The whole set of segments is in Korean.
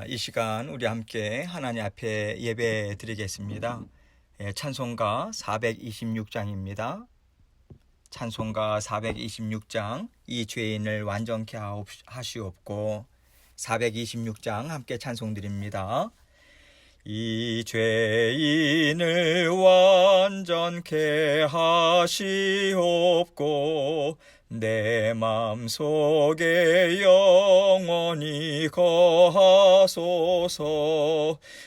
이 시간 우리 함께 하나님 앞에 예배 드리겠습니다. 찬송가 426장입니다. 찬송가 426장 이 죄인을 완전케 하시옵고 426장 함께 찬송 드립니다. 이 죄인을 완전케 하시옵고 내 맘속에 영원히 거하소서.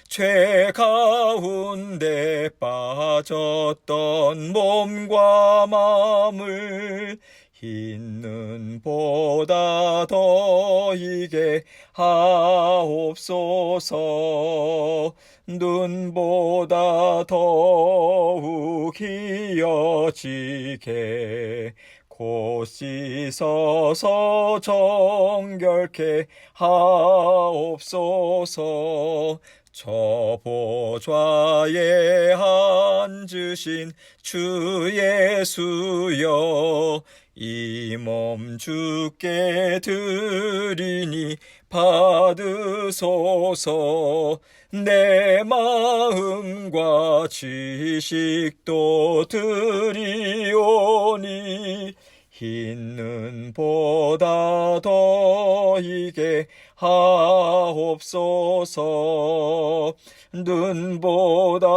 죄 가운데 빠졌던 몸과 마음을 흰 눈보다 더이게 하옵소서. 눈보다 더욱 희어지게 곧 씻어서 정결케 하옵소서. 저 보좌에 앉으신 주 예수여, 이 몸 주께 드리니 받으소서. 내 마음과 지식도 드리오니 흰 눈보다 더이게 하옵소서. 눈보다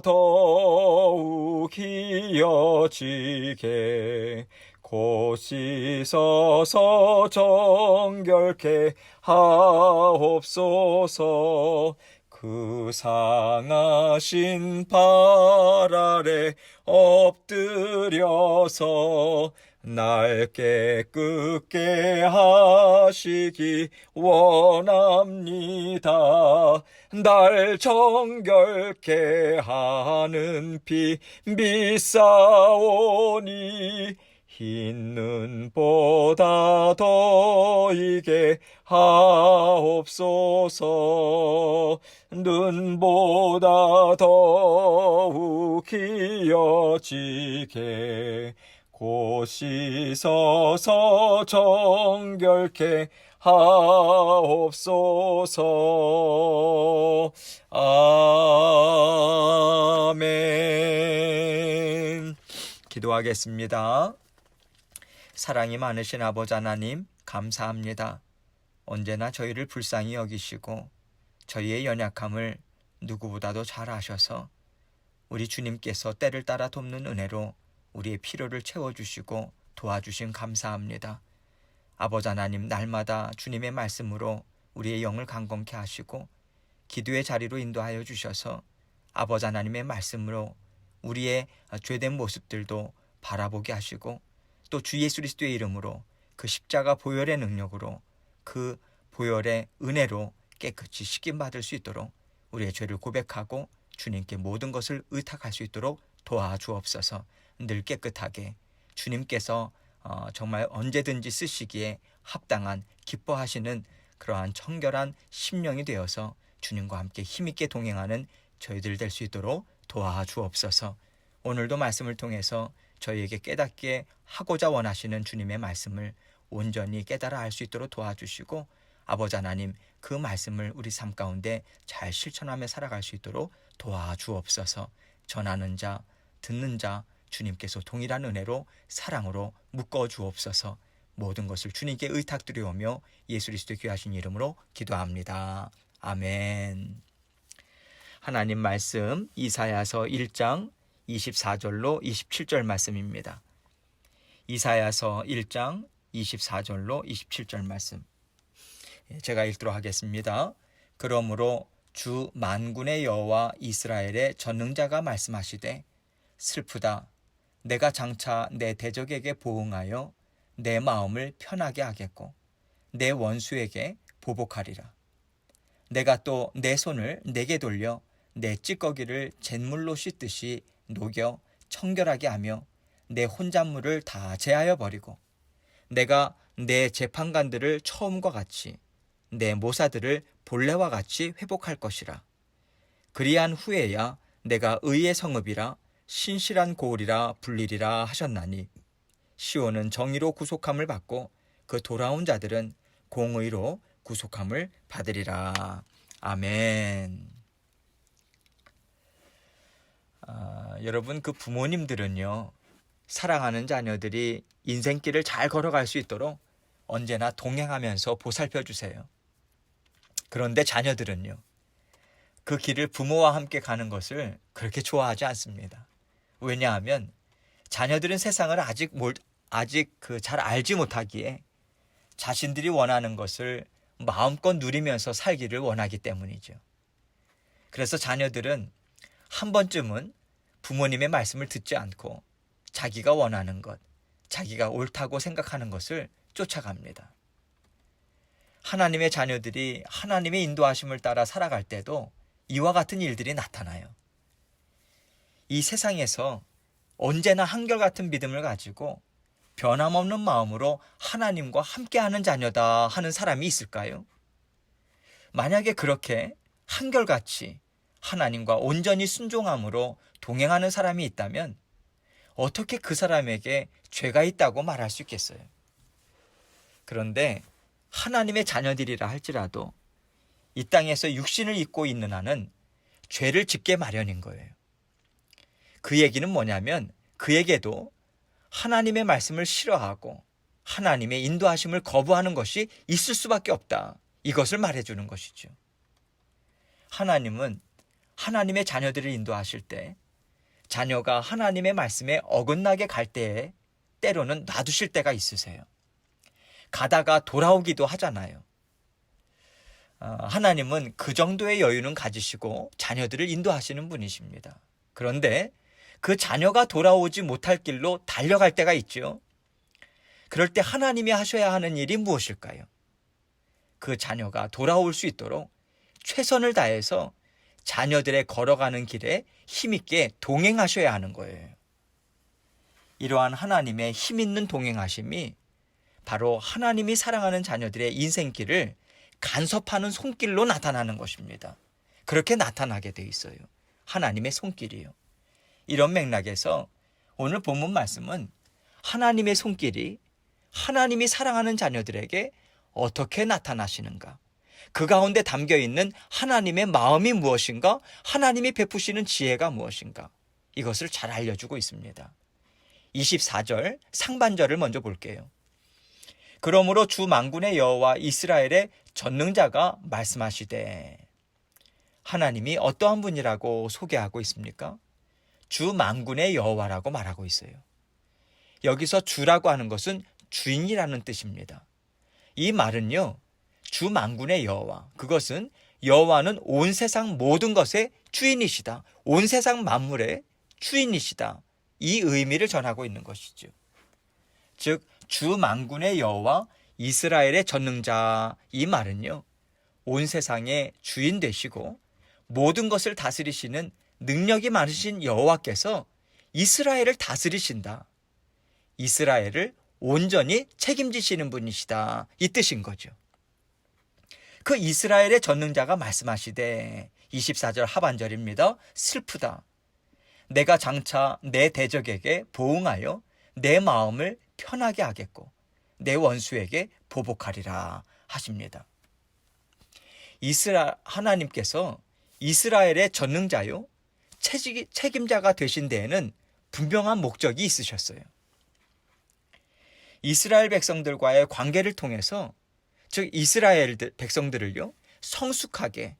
더욱 희어지게 곧 씻어서 정결케 하옵소서. 그 상하신 발 아래 엎드려서 날 깨끗게 하시기 원합니다. 날 정결케 하는 피 비싸오니 흰 눈보다 더이게 하옵소서. 눈보다 더욱 희어지게 곧 씻어서 정결케 하옵소서. 아멘. 기도하겠습니다. 사랑이 많으신 아버지 하나님, 감사합니다. 언제나 저희를 불쌍히 여기시고 저희의 연약함을 누구보다도 잘 아셔서 우리 주님께서 때를 따라 돕는 은혜로 우리의 필요를 채워주시고 도와주신 감사합니다. 아버지 하나님, 날마다 주님의 말씀으로 우리의 영을 강건케 하시고 기도의 자리로 인도하여 주셔서 아버지 하나님의 말씀으로 우리의 죄된 모습들도 바라보게 하시고 또 주 예수 그리스도의 이름으로 그 십자가 보혈의 능력으로 그 보혈의 은혜로 깨끗이 씻김받을 수 있도록 우리의 죄를 고백하고 주님께 모든 것을 의탁할 수 있도록 도와주옵소서. 늘 깨끗하게 주님께서 정말 언제든지 쓰시기에 합당한 기뻐하시는 그러한 청결한 심령이 되어서 주님과 함께 힘있게 동행하는 저희들 될 수 있도록 도와주옵소서. 오늘도 말씀을 통해서 저희에게 깨닫게 하고자 원하시는 주님의 말씀을 온전히 깨달아 알 수 있도록 도와주시고 아버지 하나님, 그 말씀을 우리 삶 가운데 잘 실천하며 살아갈 수 있도록 도와주옵소서. 전하는 자, 듣는 자 주님께서 동일한 은혜로 사랑으로 묶어주옵소서. 모든 것을 주님께 의탁드리오며 예수 그리스도의 귀하신 이름으로 기도합니다. 아멘. 하나님 말씀 이사야서 1장 24절로 27절 말씀입니다. 이사야서 1장 24절로 27절 말씀 제가 읽도록 하겠습니다. 그러므로 주 만군의 여호와 이스라엘의 전능자가 말씀하시되 슬프다. 내가 장차 내 대적에게 보응하여 내 마음을 편하게 하겠고 내 원수에게 보복하리라. 내가 또 내 손을 내게 돌려 내 찌꺼기를 잿물로 씻듯이 녹여 청결하게 하며 내 혼잣물을 다 제하여 버리고 내가 내 재판관들을 처음과 같이 내 모사들을 본래와 같이 회복할 것이라. 그리한 후에야 내가 의의 성읍이라 신실한 고을이라 불리리라 하셨나니 시온은 정의로 구속함을 받고 그 돌아온 자들은 공의로 구속함을 받으리라. 아멘. 여러분, 그 부모님들은요, 사랑하는 자녀들이 인생길을 잘 걸어갈 수 있도록 언제나 동행하면서 보살펴 주세요. 그런데 자녀들은요, 그 길을 부모와 함께 가는 것을 그렇게 좋아하지 않습니다. 왜냐하면 자녀들은 세상을 아직 잘 알지 못하기에 자신들이 원하는 것을 마음껏 누리면서 살기를 원하기 때문이죠. 그래서 자녀들은 한 번쯤은 부모님의 말씀을 듣지 않고 자기가 원하는 것, 자기가 옳다고 생각하는 것을 쫓아갑니다. 하나님의 자녀들이 하나님의 인도하심을 따라 살아갈 때도 이와 같은 일들이 나타나요. 이 세상에서 언제나 한결같은 믿음을 가지고 변함없는 마음으로 하나님과 함께하는 자녀다 하는 사람이 있을까요? 만약에 그렇게 한결같이 하나님과 온전히 순종함으로 동행하는 사람이 있다면 어떻게 그 사람에게 죄가 있다고 말할 수 있겠어요? 그런데 하나님의 자녀들이라 할지라도 이 땅에서 육신을 입고 있는 한은 죄를 짓게 마련인 거예요. 그 얘기는 뭐냐면 그에게도 하나님의 말씀을 싫어하고 하나님의 인도하심을 거부하는 것이 있을 수밖에 없다. 이것을 말해주는 것이죠. 하나님은 하나님의 자녀들을 인도하실 때 자녀가 하나님의 말씀에 어긋나게 갈 때에 때로는 놔두실 때가 있으세요. 가다가 돌아오기도 하잖아요. 하나님은 그 정도의 여유는 가지시고 자녀들을 인도하시는 분이십니다. 그런데 그 자녀가 돌아오지 못할 길로 달려갈 때가 있죠. 그럴 때 하나님이 하셔야 하는 일이 무엇일까요? 그 자녀가 돌아올 수 있도록 최선을 다해서 자녀들의 걸어가는 길에 힘있게 동행하셔야 하는 거예요. 이러한 하나님의 힘있는 동행하심이 바로 하나님이 사랑하는 자녀들의 인생길을 간섭하는 손길로 나타나는 것입니다. 그렇게 나타나게 돼 있어요. 하나님의 손길이요. 이런 맥락에서 오늘 본문 말씀은 하나님의 손길이 하나님이 사랑하는 자녀들에게 어떻게 나타나시는가, 그 가운데 담겨있는 하나님의 마음이 무엇인가, 하나님이 베푸시는 지혜가 무엇인가, 이것을 잘 알려주고 있습니다. 24절 상반절을 먼저 볼게요. 그러므로 주 만군의 여호와 이스라엘의 전능자가 말씀하시되, 하나님이 어떠한 분이라고 소개하고 있습니까? 주 만군의 여호와라고 말하고 있어요. 여기서 주라고 하는 것은 주인이라는 뜻입니다. 이 말은요, 주 만군의 여호와, 그것은 여호와는 온 세상 모든 것의 주인이시다, 온 세상 만물의 주인이시다, 이 의미를 전하고 있는 것이죠. 즉 주 만군의 여호와 이스라엘의 전능자, 이 말은요, 온 세상의 주인 되시고 모든 것을 다스리시는 능력이 많으신 여호와께서 이스라엘을 다스리신다, 이스라엘을 온전히 책임지시는 분이시다, 이 뜻인 거죠. 그 이스라엘의 전능자가 말씀하시되, 24절 하반절입니다. 슬프다. 내가 장차 내 대적에게 보응하여 내 마음을 편하게 하겠고 내 원수에게 보복하리라 하십니다. 하나님께서 이스라엘의 전능자요, 책임자가 되신 데에는 분명한 목적이 있으셨어요. 이스라엘 백성들과의 관계를 통해서, 즉 이스라엘 백성들을요, 성숙하게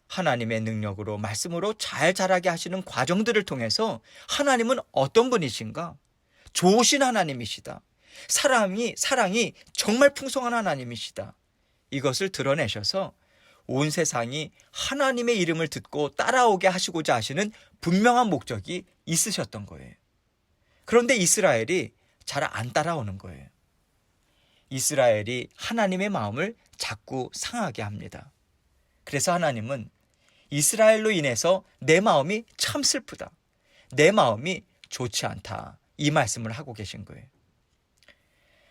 하나님의 능력으로 말씀으로 잘 자라게 하시는 과정들을 통해서 하나님은 어떤 분이신가? 좋으신 하나님이시다, 사랑이 정말 풍성한 하나님이시다, 이것을 드러내셔서 온 세상이 하나님의 이름을 듣고 따라오게 하시고자 하시는 분명한 목적이 있으셨던 거예요. 그런데 이스라엘이 잘 안 따라오는 거예요. 이스라엘이 하나님의 마음을 자꾸 상하게 합니다. 그래서 하나님은 이스라엘로 인해서 내 마음이 참 슬프다, 내 마음이 좋지 않다, 이 말씀을 하고 계신 거예요.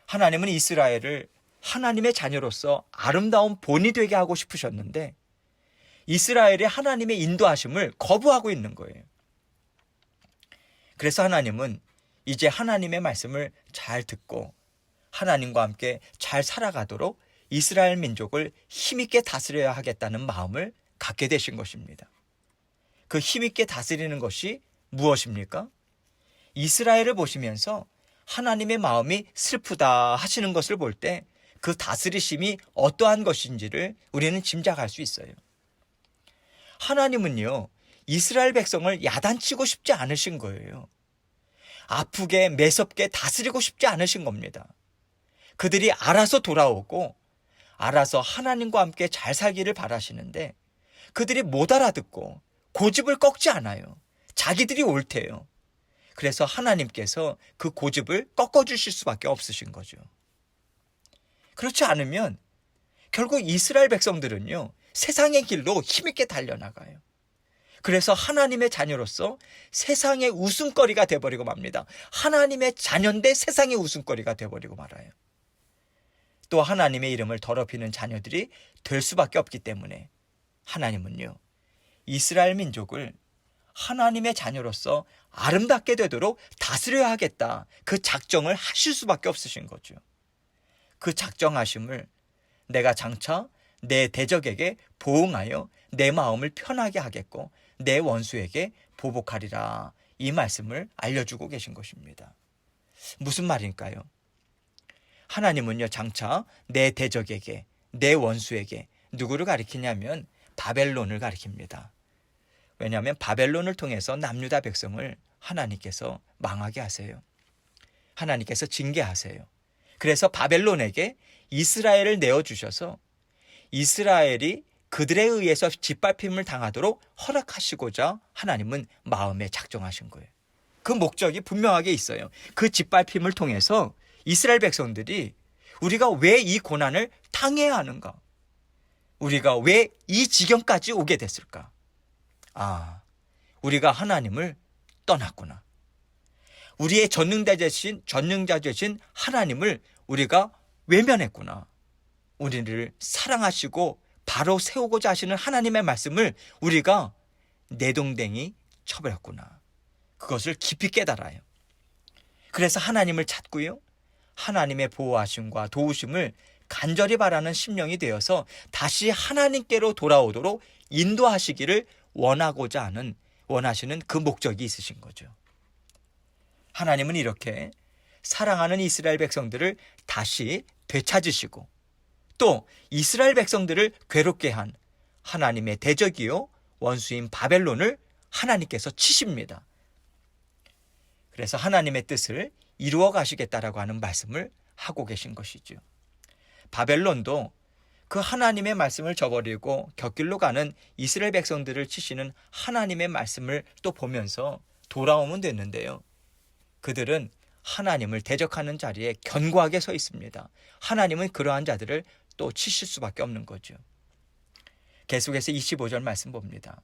하나님은 이스라엘을 하나님의 자녀로서 아름다운 본이 되게 하고 싶으셨는데 이스라엘이 하나님의 인도하심을 거부하고 있는 거예요. 그래서 하나님은 이제 하나님의 말씀을 잘 듣고 하나님과 함께 잘 살아가도록 이스라엘 민족을 힘있게 다스려야 하겠다는 마음을 갖게 되신 것입니다. 그 힘있게 다스리는 것이 무엇입니까? 이스라엘을 보시면서 하나님의 마음이 슬프다 하시는 것을 볼 때 그 다스리심이 어떠한 것인지를 우리는 짐작할 수 있어요. 하나님은요, 이스라엘 백성을 야단치고 싶지 않으신 거예요. 아프게 매섭게 다스리고 싶지 않으신 겁니다. 그들이 알아서 돌아오고 알아서 하나님과 함께 잘 살기를 바라시는데 그들이 못 알아듣고 고집을 꺾지 않아요. 자기들이 옳대요. 그래서 하나님께서 그 고집을 꺾어주실 수밖에 없으신 거죠. 그렇지 않으면 결국 이스라엘 백성들은요, 세상의 길로 힘있게 달려나가요. 그래서 하나님의 자녀로서 세상의 웃음거리가 돼버리고 맙니다. 하나님의 자녀인데 세상의 웃음거리가 돼버리고 말아요. 또 하나님의 이름을 더럽히는 자녀들이 될 수밖에 없기 때문에 하나님은요, 이스라엘 민족을 하나님의 자녀로서 아름답게 되도록 다스려야 하겠다, 그 작정을 하실 수밖에 없으신 거죠. 그 작정하심을 내가 장차 내 대적에게 보응하여 내 마음을 편하게 하겠고 내 원수에게 보복하리라, 이 말씀을 알려주고 계신 것입니다. 무슨 말일까요? 하나님은요, 장차 내 대적에게, 내 원수에게 누구를 가리키냐면 바벨론을 가리킵니다. 왜냐하면 바벨론을 통해서 남유다 백성을 하나님께서 망하게 하세요. 하나님께서 징계하세요. 그래서 바벨론에게 이스라엘을 내어주셔서 이스라엘이 그들에 의해서 짓밟힘을 당하도록 허락하시고자 하나님은 마음에 작정하신 거예요. 그 목적이 분명하게 있어요. 그 짓밟힘을 통해서 이스라엘 백성들이 우리가 왜 이 고난을 당해야 하는가? 우리가 왜 이 지경까지 오게 됐을까? 아, 우리가 하나님을 떠났구나. 우리의 전능자 되신 하나님을 우리가 외면했구나. 우리를 사랑하시고 바로 세우고자 하시는 하나님의 말씀을 우리가 내동댕이 쳐버렸구나. 그것을 깊이 깨달아요. 그래서 하나님을 찾고요, 하나님의 보호하심과 도우심을 간절히 바라는 심령이 되어서 다시 하나님께로 돌아오도록 인도하시기를 원하시는 그 목적이 있으신 거죠. 하나님은 이렇게 사랑하는 이스라엘 백성들을 다시 되찾으시고 또 이스라엘 백성들을 괴롭게 한 하나님의 대적이요 원수인 바벨론을 하나님께서 치십니다. 그래서 하나님의 뜻을 이루어 가시겠다라고 하는 말씀을 하고 계신 것이죠. 바벨론도 그 하나님의 말씀을 저버리고 곁길로 가는 이스라엘 백성들을 치시는 하나님의 말씀을 또 보면서 돌아오면 됐는데요, 그들은 하나님을 대적하는 자리에 견고하게 서 있습니다. 하나님은 그러한 자들을 또 치실 수밖에 없는 거죠. 계속해서 25절 말씀 봅니다.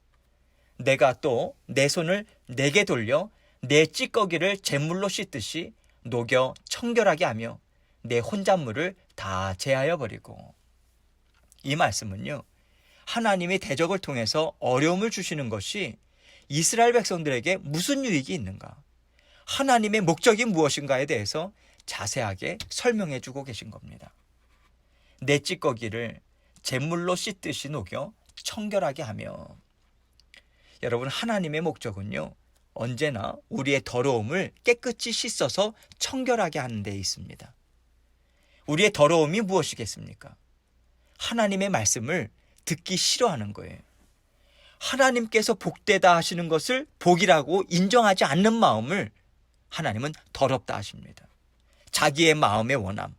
내가 또 내 손을 내게 돌려 내 찌꺼기를 제물로 씻듯이 녹여 청결하게 하며 내 혼잣물을 다 제하여 버리고. 이 말씀은요, 하나님이 대적을 통해서 어려움을 주시는 것이 이스라엘 백성들에게 무슨 유익이 있는가, 하나님의 목적이 무엇인가에 대해서 자세하게 설명해 주고 계신 겁니다. 내 찌꺼기를 제물로 씻듯이 녹여 청결하게 하며. 여러분, 하나님의 목적은요, 언제나 우리의 더러움을 깨끗이 씻어서 청결하게 하는 데 있습니다. 우리의 더러움이 무엇이겠습니까? 하나님의 말씀을 듣기 싫어하는 거예요. 하나님께서 복되다 하시는 것을 복이라고 인정하지 않는 마음을 하나님은 더럽다 하십니다. 자기의 마음의 원함,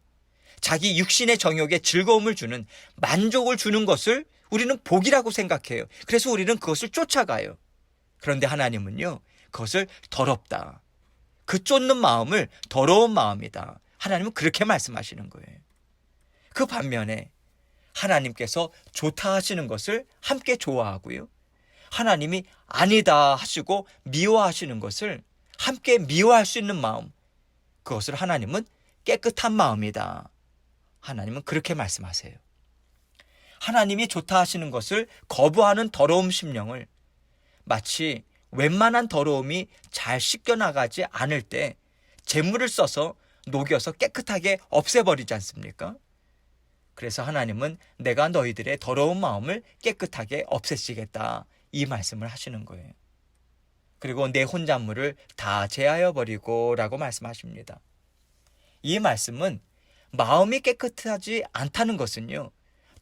자기 육신의 정욕에 즐거움을 주는, 만족을 주는 것을 우리는 복이라고 생각해요. 그래서 우리는 그것을 쫓아가요. 그런데 하나님은요, 그것을 더럽다, 그 쫓는 마음을 더러운 마음이다, 하나님은 그렇게 말씀하시는 거예요. 그 반면에 하나님께서 좋다 하시는 것을 함께 좋아하고요, 하나님이 아니다 하시고 미워하시는 것을 함께 미워할 수 있는 마음, 그것을 하나님은 깨끗한 마음이다, 하나님은 그렇게 말씀하세요. 하나님이 좋다 하시는 것을 거부하는 더러움 심령을, 마치 웬만한 더러움이 잘 씻겨나가지 않을 때 재물을 써서 녹여서 깨끗하게 없애버리지 않습니까? 그래서 하나님은 내가 너희들의 더러운 마음을 깨끗하게 없애시겠다, 이 말씀을 하시는 거예요. 그리고 내 혼잣물을 다 제하여 버리고 라고 말씀하십니다. 이 말씀은 마음이 깨끗하지 않다는 것은요,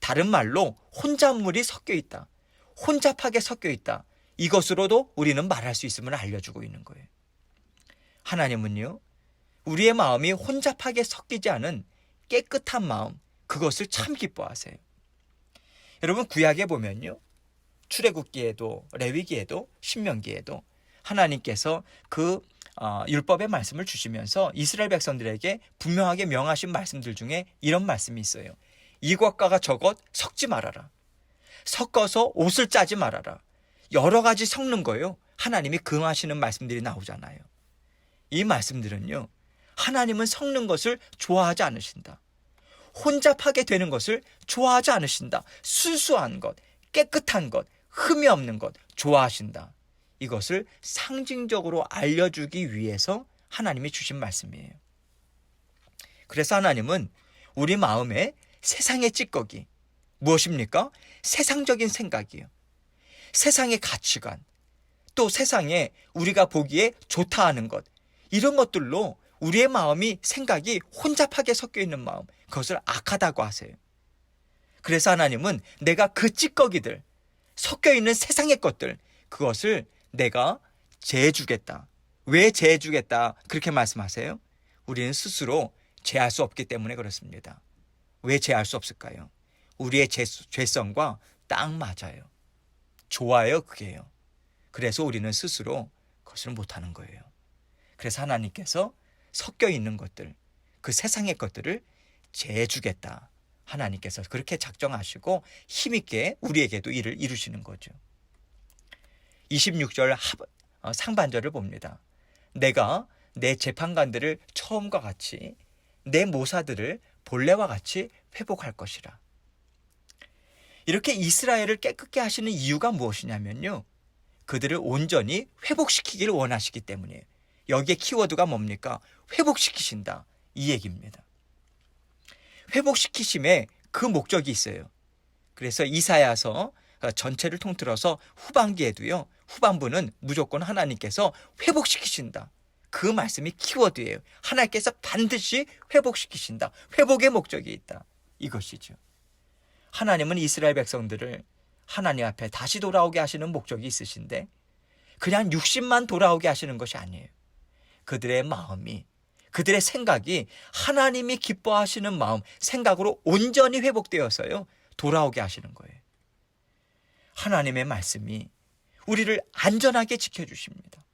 다른 말로 혼잣물이 섞여 있다, 혼잡하게 섞여 있다, 이것으로도 우리는 말할 수 있음을 알려주고 있는 거예요. 하나님은요, 우리의 마음이 혼잡하게 섞이지 않은 깨끗한 마음, 그것을 참 기뻐하세요. 여러분, 구약에 보면요, 출애굽기에도 레위기에도 신명기에도 하나님께서 그 율법의 말씀을 주시면서 이스라엘 백성들에게 분명하게 명하신 말씀들 중에 이런 말씀이 있어요. 이것과 저것 섞지 말아라. 섞어서 옷을 짜지 말아라. 여러 가지 섞는 거예요. 하나님이 금하시는 말씀들이 나오잖아요. 이 말씀들은요, 하나님은 섞는 것을 좋아하지 않으신다. 혼잡하게 되는 것을 좋아하지 않으신다. 순수한 것, 깨끗한 것, 흠이 없는 것 좋아하신다. 이것을 상징적으로 알려주기 위해서 하나님이 주신 말씀이에요. 그래서 하나님은 우리 마음에 세상의 찌꺼기, 무엇입니까? 세상적인 생각이에요. 세상의 가치관, 또 세상에 우리가 보기에 좋다 하는 것, 이런 것들로 우리의 마음이, 생각이 혼잡하게 섞여 있는 마음, 그것을 악하다고 하세요. 그래서 하나님은 내가 그 찌꺼기들, 섞여 있는 세상의 것들, 그것을 내가 제해주겠다. 왜 제해주겠다? 그렇게 말씀하세요. 우리는 스스로 제할 수 없기 때문에 그렇습니다. 왜 제할 수 없을까요? 우리의 죄성과 딱 맞아요. 좋아요, 그게요. 그래서 우리는 스스로 그것을 못하는 거예요. 그래서 하나님께서 섞여 있는 것들, 그 세상의 것들을 제해주겠다. 하나님께서 그렇게 작정하시고 힘있게 우리에게도 일을 이루시는 거죠. 26절 상반절을 봅니다. 내가 내 재판관들을 처음과 같이, 내 모사들을 본래와 같이 회복할 것이라. 이렇게 이스라엘을 깨끗게 하시는 이유가 무엇이냐면요, 그들을 온전히 회복시키기를 원하시기 때문이에요. 여기에 키워드가 뭡니까? 회복시키신다, 이 얘기입니다. 회복시키심에 그 목적이 있어요. 그래서 이사야서 전체를 통틀어서 후반기에도요, 후반부는 무조건 하나님께서 회복시키신다, 그 말씀이 키워드예요. 하나님께서 반드시 회복시키신다, 회복의 목적이 있다, 이것이죠. 하나님은 이스라엘 백성들을 하나님 앞에 다시 돌아오게 하시는 목적이 있으신데, 그냥 육신만 돌아오게 하시는 것이 아니에요. 그들의 마음이, 그들의 생각이 하나님이 기뻐하시는 마음, 생각으로 온전히 회복되어서요, 돌아오게 하시는 거예요. 하나님의 말씀이 우리를 안전하게 지켜주십니다.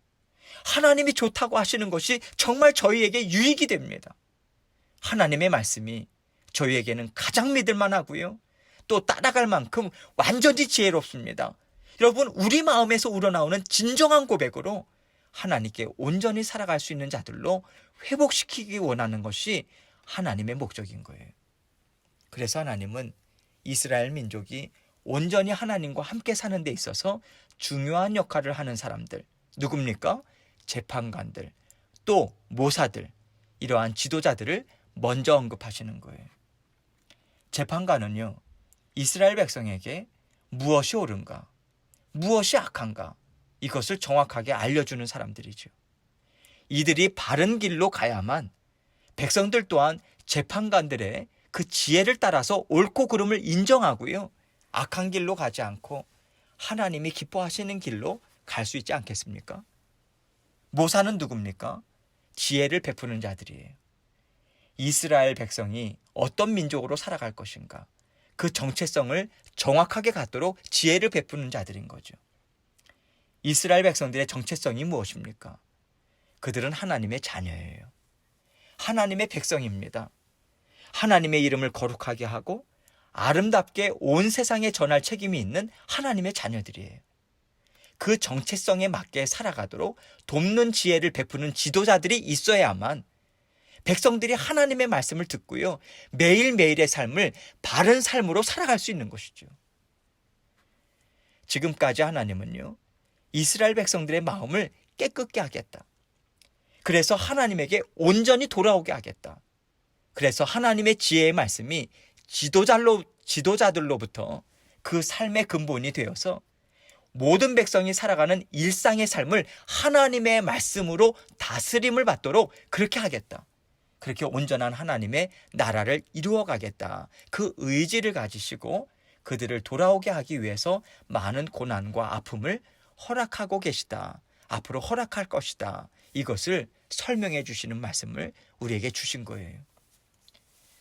하나님이 좋다고 하시는 것이 정말 저희에게 유익이 됩니다. 하나님의 말씀이 저희에게는 가장 믿을만 하고요, 또 따라갈 만큼 완전히 지혜롭습니다. 여러분, 우리 마음에서 우러나오는 진정한 고백으로 하나님께 온전히 살아갈 수 있는 자들로 회복시키기 원하는 것이 하나님의 목적인 거예요. 그래서 하나님은 이스라엘 민족이 온전히 하나님과 함께 사는 데 있어서 중요한 역할을 하는 사람들, 누굽니까? 재판관들, 또 모사들, 이러한 지도자들을 먼저 언급하시는 거예요. 재판관은요, 이스라엘 백성에게 무엇이 옳은가, 무엇이 악한가, 이것을 정확하게 알려주는 사람들이죠. 이들이 바른 길로 가야만 백성들 또한 재판관들의 그 지혜를 따라서 옳고 그름을 인정하고요, 악한 길로 가지 않고 하나님이 기뻐하시는 길로 갈 수 있지 않겠습니까? 모사는 누굽니까? 지혜를 베푸는 자들이에요. 이스라엘 백성이 어떤 민족으로 살아갈 것인가, 그 정체성을 정확하게 갖도록 지혜를 베푸는 자들인 거죠. 이스라엘 백성들의 정체성이 무엇입니까? 그들은 하나님의 자녀예요. 하나님의 백성입니다. 하나님의 이름을 거룩하게 하고 아름답게 온 세상에 전할 책임이 있는 하나님의 자녀들이에요. 그 정체성에 맞게 살아가도록 돕는 지혜를 베푸는 지도자들이 있어야만 백성들이 하나님의 말씀을 듣고요, 매일매일의 삶을 바른 삶으로 살아갈 수 있는 것이죠. 지금까지 하나님은요, 이스라엘 백성들의 마음을 깨끗게 하겠다. 그래서 하나님에게 온전히 돌아오게 하겠다. 그래서 하나님의 지혜의 말씀이 지도자들로부터 그 삶의 근본이 되어서 모든 백성이 살아가는 일상의 삶을 하나님의 말씀으로 다스림을 받도록 그렇게 하겠다. 그렇게 온전한 하나님의 나라를 이루어가겠다. 그 의지를 가지시고 그들을 돌아오게 하기 위해서 많은 고난과 아픔을 허락하고 계시다. 앞으로 허락할 것이다. 이것을 설명해 주시는 말씀을 우리에게 주신 거예요.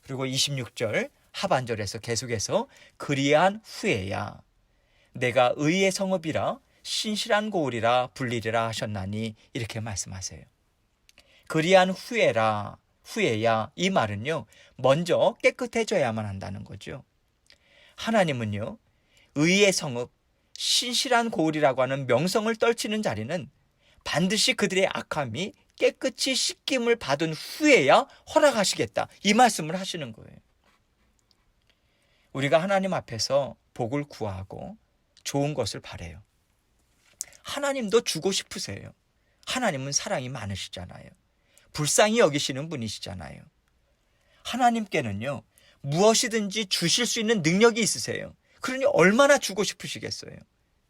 그리고 26절 하반절에서 계속해서 그리한 후에야 내가 의의 성읍이라 신실한 고을이라 불리리라 하셨나니 이렇게 말씀하세요. 그리한 후에야 이 말은요, 먼저 깨끗해져야만 한다는 거죠. 하나님은요, 의의 성읍, 신실한 고을이라고 하는 명성을 떨치는 자리는 반드시 그들의 악함이 깨끗이 씻김을 받은 후에야 허락하시겠다. 이 말씀을 하시는 거예요. 우리가 하나님 앞에서 복을 구하고 좋은 것을 바라요. 하나님도 주고 싶으세요. 하나님은 사랑이 많으시잖아요. 불쌍히 여기시는 분이시잖아요. 하나님께는요, 무엇이든지 주실 수 있는 능력이 있으세요. 그러니 얼마나 주고 싶으시겠어요.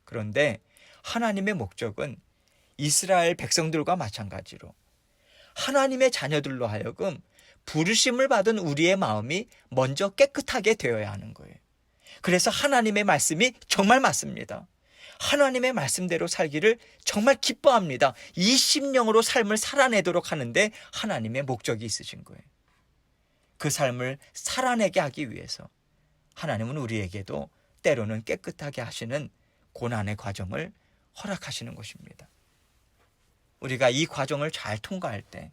그런데 하나님의 목적은 이스라엘 백성들과 마찬가지로 하나님의 자녀들로 하여금 부르심을 받은 우리의 마음이 먼저 깨끗하게 되어야 하는 거예요. 그래서 하나님의 말씀이 정말 맞습니다. 하나님의 말씀대로 살기를 정말 기뻐합니다. 이 심령으로 삶을 살아내도록 하는데 하나님의 목적이 있으신 거예요. 그 삶을 살아내게 하기 위해서 하나님은 우리에게도 때로는 깨끗하게 하시는 고난의 과정을 허락하시는 것입니다. 우리가 이 과정을 잘 통과할 때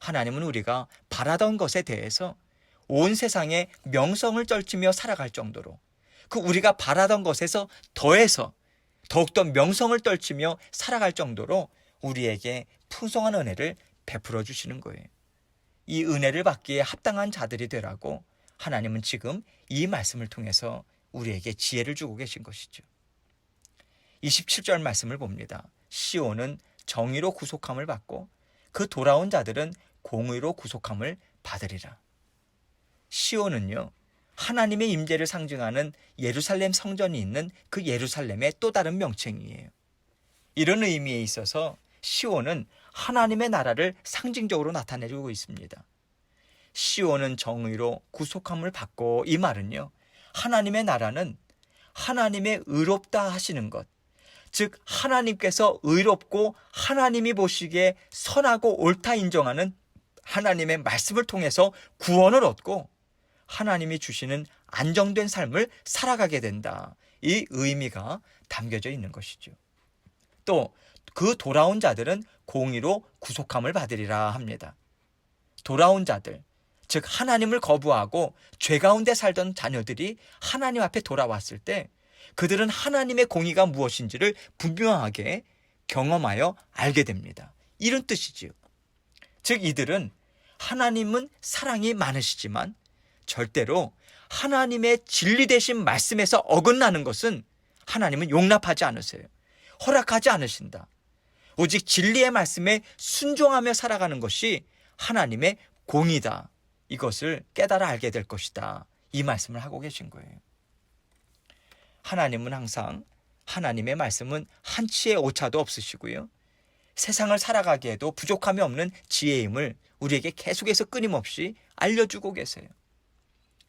하나님은 우리가 바라던 것에 대해서 온 세상에 명성을 떨치며 살아갈 정도로 그 우리가 바라던 것에서 더해서 더욱더 명성을 떨치며 살아갈 정도로 우리에게 풍성한 은혜를 베풀어 주시는 거예요. 이 은혜를 받기에 합당한 자들이 되라고 하나님은 지금 이 말씀을 통해서 우리에게 지혜를 주고 계신 것이죠. 27절 말씀을 봅니다. 시온은 정의로 구속함을 받고 그 돌아온 자들은 공의로 구속함을 받으리라. 시온은요, 하나님의 임재를 상징하는 예루살렘 성전이 있는 그 예루살렘의 또 다른 명칭이에요. 이런 의미에 있어서 시온은 하나님의 나라를 상징적으로 나타내주고 있습니다. 시온은 정의로 구속함을 받고, 이 말은요, 하나님의 나라는 하나님의 의롭다 하시는 것, 즉 하나님께서 의롭고 하나님이 보시기에 선하고 옳다 인정하는 하나님의 말씀을 통해서 구원을 얻고 하나님이 주시는 안정된 삶을 살아가게 된다. 이 의미가 담겨져 있는 것이죠. 또 그 돌아온 자들은 공의로 구속함을 받으리라 합니다. 돌아온 자들, 즉 하나님을 거부하고 죄 가운데 살던 자녀들이 하나님 앞에 돌아왔을 때 그들은 하나님의 공의가 무엇인지를 분명하게 경험하여 알게 됩니다. 이런 뜻이지요. 즉 이들은 하나님은 사랑이 많으시지만 절대로 하나님의 진리 되신 말씀에서 어긋나는 것은 하나님은 용납하지 않으세요. 허락하지 않으신다. 오직 진리의 말씀에 순종하며 살아가는 것이 하나님의 공의다. 이것을 깨달아 알게 될 것이다. 이 말씀을 하고 계신 거예요. 하나님은 항상 하나님의 말씀은 한치의 오차도 없으시고요. 세상을 살아가기에도 부족함이 없는 지혜임을 우리에게 계속해서 끊임없이 알려주고 계세요.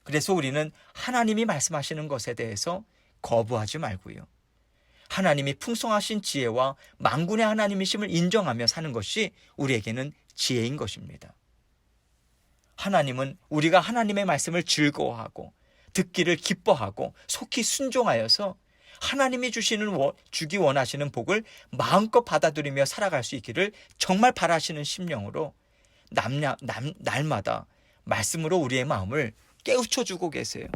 그래서 우리는 하나님이 말씀하시는 것에 대해서 거부하지 말고요. 하나님이 풍성하신 지혜와 만군의 하나님이심을 인정하며 사는 것이 우리에게는 지혜인 것입니다. 하나님은 우리가 하나님의 말씀을 즐거워하고 듣기를 기뻐하고 속히 순종하여서 하나님이 주기 원하시는 복을 마음껏 받아들이며 살아갈 수 있기를 정말 바라시는 심령으로 날마다 말씀으로 우리의 마음을 깨우쳐주고 계세요.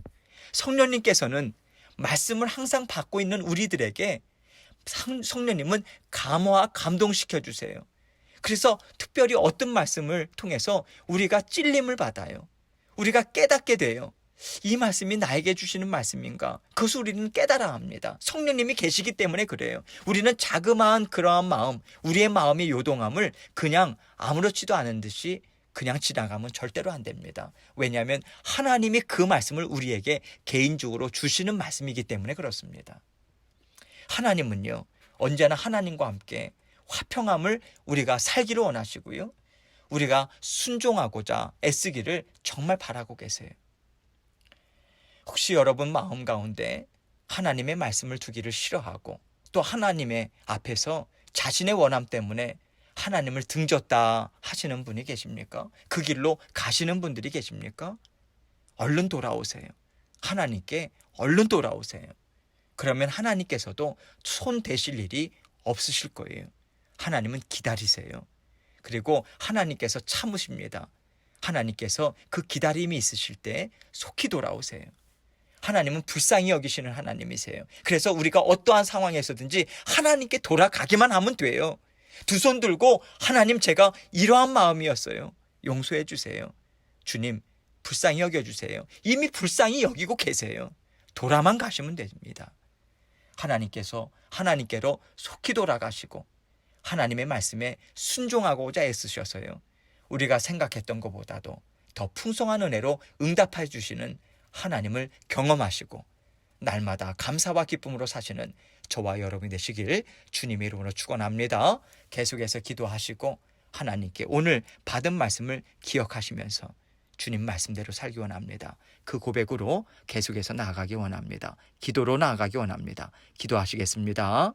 성령님께서는 말씀을 항상 받고 있는 우리들에게 성령님은 감화와 감동시켜 주세요. 그래서 특별히 어떤 말씀을 통해서 우리가 찔림을 받아요. 우리가 깨닫게 돼요. 이 말씀이 나에게 주시는 말씀인가? 그것을 우리는 깨달아야 합니다. 성령님이 계시기 때문에 그래요. 우리는 자그마한 그러한 마음, 우리의 마음의 요동함을 그냥 아무렇지도 않은 듯이 그냥 지나가면 절대로 안 됩니다. 왜냐하면 하나님이 그 말씀을 우리에게 개인적으로 주시는 말씀이기 때문에 그렇습니다. 하나님은요, 언제나 하나님과 함께 화평함을 우리가 살기를 원하시고요, 우리가 순종하고자 애쓰기를 정말 바라고 계세요. 혹시 여러분 마음 가운데 하나님의 말씀을 두기를 싫어하고 또 하나님의 앞에서 자신의 원함 때문에 하나님을 등졌다 하시는 분이 계십니까? 그 길로 가시는 분들이 계십니까? 얼른 돌아오세요. 하나님께 얼른 돌아오세요. 그러면 하나님께서도 손 대실 일이 없으실 거예요. 하나님은 기다리세요. 그리고 하나님께서 참으십니다. 하나님께서 그 기다림이 있으실 때 속히 돌아오세요. 하나님은 불쌍히 여기시는 하나님이세요. 그래서 우리가 어떠한 상황에서든지 하나님께 돌아가기만 하면 돼요. 두 손 들고 하나님, 제가 이러한 마음이었어요. 용서해 주세요. 주님, 불쌍히 여겨주세요. 이미 불쌍히 여기고 계세요. 돌아만 가시면 됩니다. 하나님께서 하나님께로 속히 돌아가시고 하나님의 말씀에 순종하고자 애쓰셔서요, 우리가 생각했던 것보다도 더 풍성한 은혜로 응답해 주시는 하나님을 경험하시고 날마다 감사와 기쁨으로 사시는 저와 여러분이 되시길 주님의 이름으로 축원합니다. 계속해서 기도하시고 하나님께 오늘 받은 말씀을 기억하시면서 주님 말씀대로 살기 원합니다. 그 고백으로 계속해서 나아가기 원합니다. 기도로 나아가기 원합니다. 기도하시겠습니다.